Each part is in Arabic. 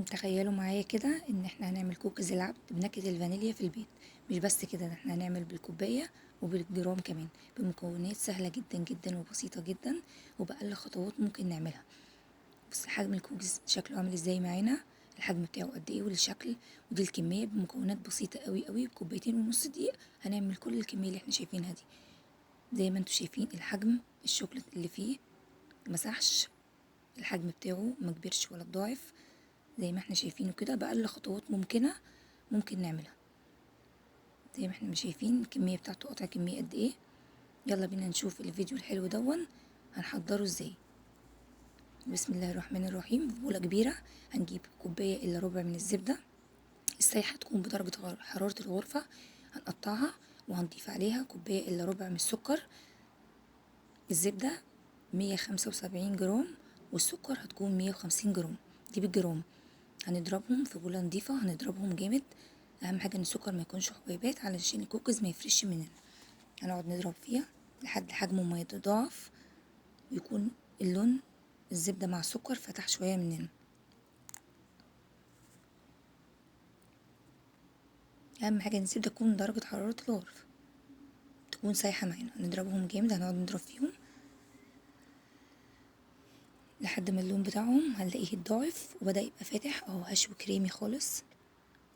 تخيلوا معايا كده ان احنا هنعمل كوكيز العبد بنكهة الفانيليا في البيت. مش بس كده، ده احنا هنعمل بالكوباية وبالجرام كمان، بمكونات سهلة جدا جدا وبسيطة جدا، وبأقل خطوات ممكن نعملها. بس حجم الكوكيز شكله عامل ازاي معانا، الحجم بتاعه قد ايه والشكل، ودي الكمية بمكونات بسيطة قوي قوي، بكوبايتين ونص دقيق هنعمل كل الكمية اللي احنا شايفينها دي. زي ما انتوا شايفين الحجم، الشوكولات اللي فيه مسحش، الحجم بتاعه ما كبرش ولا اتضاعف. زي ما احنا شايفينه كده، بأقل خطوات ممكنة ممكن نعملها. زي ما احنا مش شايفين الكمية بتاعته، قطع كمية قد ايه. يلا بينا نشوف الفيديو الحلو دون هنحضره ازاي. بسم الله الرحمن الرحيم. في بولة كبيرة هنجيب كوباية الا ربع من الزبدة السايحة، تكون بدرجة حرارة الغرفة. هنقطعها وهنضيف عليها كوباية الا ربع من السكر. الزبدة 175 جرام، والسكر هتكون 150 جرام، دي بالجرام. هنضربهم في بولة نضيفة، هنضربهم جامد. اهم حاجة ان السكر ما يكونش حبيبات علشان الكوكيز ما يفرش مننا. هنقعد نضرب فيها لحد حجمه ما يتضاعف، ويكون اللون الزبدة مع السكر فتح شوية مننا. اهم حاجة ان الزبدة تكون درجة حرارة الغرفة تكون سايحة معانا. هنضربهم جامد، هنقعد نضرب فيهم لحد ما اللون بتاعهم هنلاقيه اتضاعف وبدأ يبقى فاتح او هشو كريمي خالص،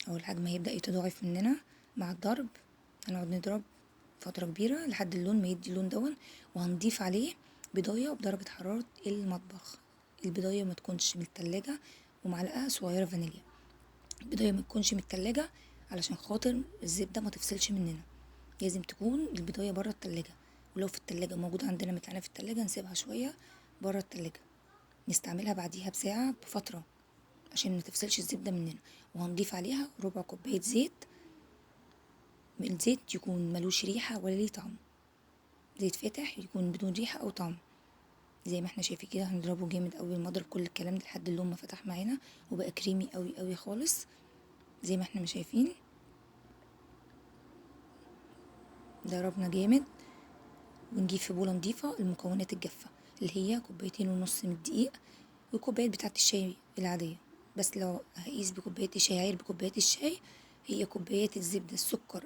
او الحجم هيبدأ يتضاعف مننا مع الضرب. هنقعد نضرب فترة كبيرة لحد اللون ما يدي اللون دون. وهنضيف عليه بضاية بدرجة حرارة المطبخ. البضاية ما تكونش من التلاجة، ومعلقة صغيرة فانيليا. البضاية ما تكونش من التلاجة علشان خاطر الزبدة ما تفصلش مننا، لازم تكون البضاية برا التلاجة. ولو في التلاجة موجودة عندنا متعانة في التلاجة، نسيبها شوية برا التلاجة، نستعملها بعديها بساعة بفترة عشان ما تفصلش الزبدة مننا. وهنضيف عليها ربع كوباية زيت. الزيت يكون ملوش ريحة ولا ليه طعم، زيت فاتح يكون بدون ريحة او طعم. زي ما احنا شايفين كده هنضربه جامد قوي، نضرب كل الكلام ده لحد اللون ما فتح معانا وبقى كريمي قوي قوي خالص. زي ما احنا مش شايفين ضربنا جامد. ونجيب في بولة نضيفة المكونات الجافة، اللي هي كوبايتين ونص من الدقيق، والكوبايات بتاعة الشاي العادية. بس لو هقيس بكوباية الشاي، عاير بكوباية الشاي، هي كوبايات الزبدة السكر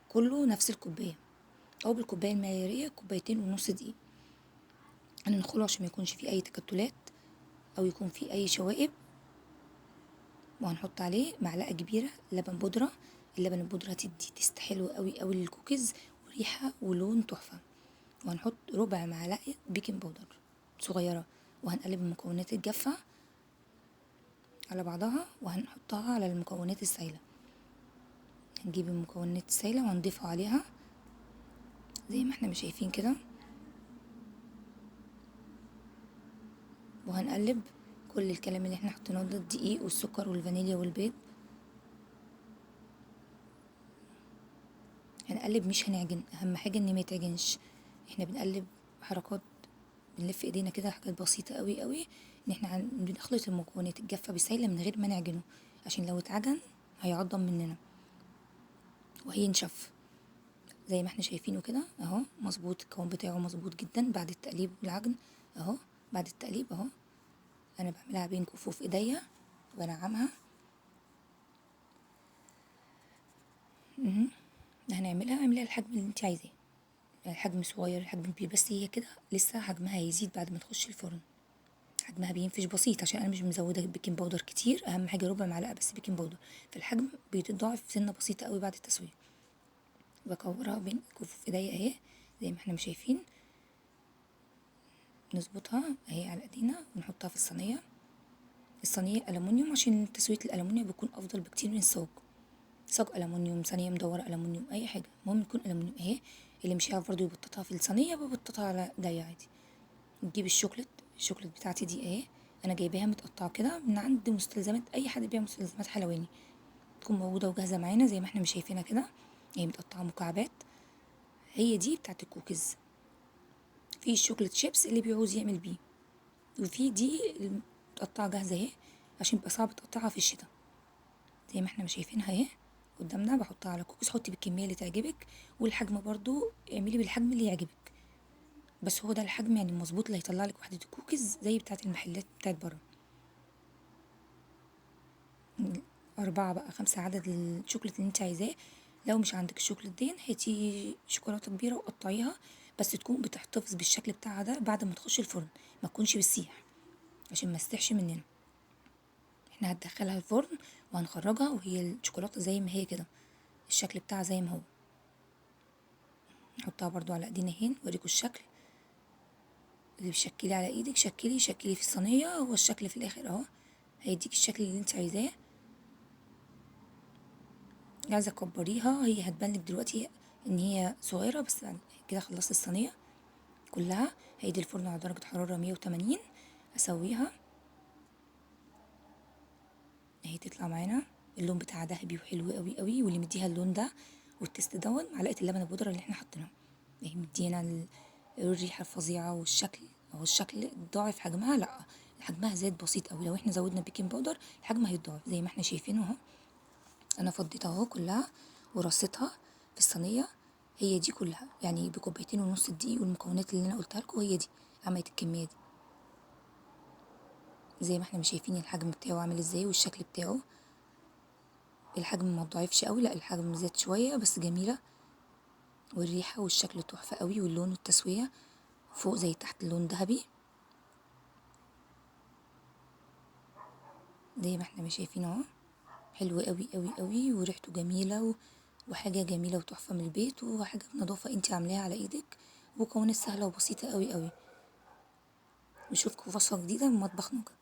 كله نفس الكوباية، او بالكوباية المعيارية كوبايتين ونص دقيق. هننخله عشان ما يكونش فيه اي تكتلات او يكون فيه اي شوائب. وهنحط عليه معلقة كبيرة لبن بودرة. اللبن البودرة هتدي تست حلو قوي قوي للكوكيز، وريحة ولون تحفة. وهنحط ربع معلقة بيكنج باودر صغيرة. وهنقلب المكونات الجافة على بعضها وهنحطها على المكونات السايلة. هنجيب المكونات السايلة وهنضيفها عليها زي ما احنا مش شايفين كده، وهنقلب كل الكلام اللي احنا حطيناه ده، الدقيق والسكر والفانيليا والبيض. هنقلب مش هنعجن، اهم حاجة ان ما يتعجنش. احنا بنقلب حركات، بنلف ايدينا كده، حاجات بسيطة قوي قوي، ان احنا بنخلط المكونات الجافة بالسايلة من غير ما نعجنه، عشان لو اتعجن هيعضم مننا وهينشف. زي ما احنا شايفينه كده اهو، مظبوط، القوام بتاعه مظبوط جدا بعد التقليب والعجن اهو. بعد التقليب اهو، انا بعملها بين كفوف ايديا وبنعمها. هنعملها، اعملها الحجم اللي انت عايزاه، الحجم صغير الحجم كبير، بس هي كده لسه حجمها هيزيد بعد ما تخش الفرن. حجمها بينفش بسيط عشان انا مش مزوده بيكنج باودر كتير، اهم حاجه ربع معلقه بس بيكنج باودر، فالحجم بيتضاعف سنه بسيطه قوي بعد التسويه. بكورها بين كفوف ايديا اهي زي ما احنا مش شايفين. نظبطها اهي على ايدينا ونحطها في الصينيه. الصينيه الومنيوم عشان تسويه الالومنيوم بيكون افضل بكتير من الصاج. صاج الومنيوم، صينيه مدوره الومنيوم، اي حاجه المهم تكون الومنيوم اهي. اللي مش عارف برضه يبططها في الصينيه ببططها على ايديا عادي. نجيب الشوكليت بتاعتي دي اهي، انا جايباها متقطعه كده من عند مستلزمات اي حد بيبيع مستلزمات حلواني، تكون موجوده وجاهزه معانا زي ما احنا مش شايفينها كده. هي متقطعه مكعبات، هي دي بتاعت الكوكيز. في الشوكليت شيبس اللي بيعوز يعمل بيه، وفي دي المتقطعه جاهزه اهي، عشان يبقى صعب تقطعها في الشتاء. زي ما احنا مش شايفينها اهي قدامنا. بحطها على كوكيز، حطي بالكميه اللي تعجبك، والحجم برضو اعملي بالحجم اللي يعجبك، بس هو ده الحجم يعني المظبوط اللي هيطلع لك وحده الكوكيز زي بتاعه المحلات بتاعت بره. 4 بقى 5 عدد الشوكولات اللي انت عايزاه. لو مش عندك الشوكولات دي هاتي شوكولاتة كبيرة وقطعيها، بس تكون بتحتفظ بالشكل بتاعها ده بعد ما تخش الفرن، ما تكونش بتسيح عشان ما تسيحش مننا. احنا هندخلها الفرن وهنخرجها وهي الشوكولاتة زي ما هي كده، الشكل بتاعها زي ما هو. نحطها برضو على ايدينا هنا اوريكم الشكل. اللي بتشكلي على ايدك شكلي في الصينية، هو الشكل في الاخر اهو، هيديك الشكل اللي انت عايزاه. عايزة تكبريها هي هتبان لك دلوقتي ان هي صغيرة، بس بعد كده خلصت الصينية كلها. هيدي الفرن على درجة حرارة 180، اسويها اهي تطلع معانا اللون بتاعها ذهبي وحلو قوي قوي. واللي مديها اللون ده والتست دون معلقة اللبن البودرة اللي احنا حاطينها، اهي مدينا الريحة الفظيعة والشكل. اهو الشكل ضاعف حجمها، لا حجمها زاد بسيط قوي. لو احنا زودنا بيكنج باودر الحجم هيتضاعف زي ما احنا شايفينه اهو. انا فضيتها اهو كلها ورصيتها في الصينيه، هي دي كلها يعني بكوبايتين ونص الدقيق والمكونات اللي انا قلتها لكم، هي دي عملت الكميه دي. زي ما احنا مش شايفين الحجم بتاعه عامل ازاي والشكل بتاعه. الحجم ما ضعفش قوي، لا الحجم زاد شويه بس جميله. والريحه والشكل تحفه قوي، واللون والتسويه فوق زي تحت اللون ذهبي زي ما احنا مش شايفين اهو. حلو قوي قوي قوي وريحته جميله وحاجه جميله وتحفه من البيت، وحاجه بنظافه انت عاملاها على ايدك، ومكونات سهله وبسيطه قوي قوي. نشوفكم في وصفه جديده من مطبخ نوجة.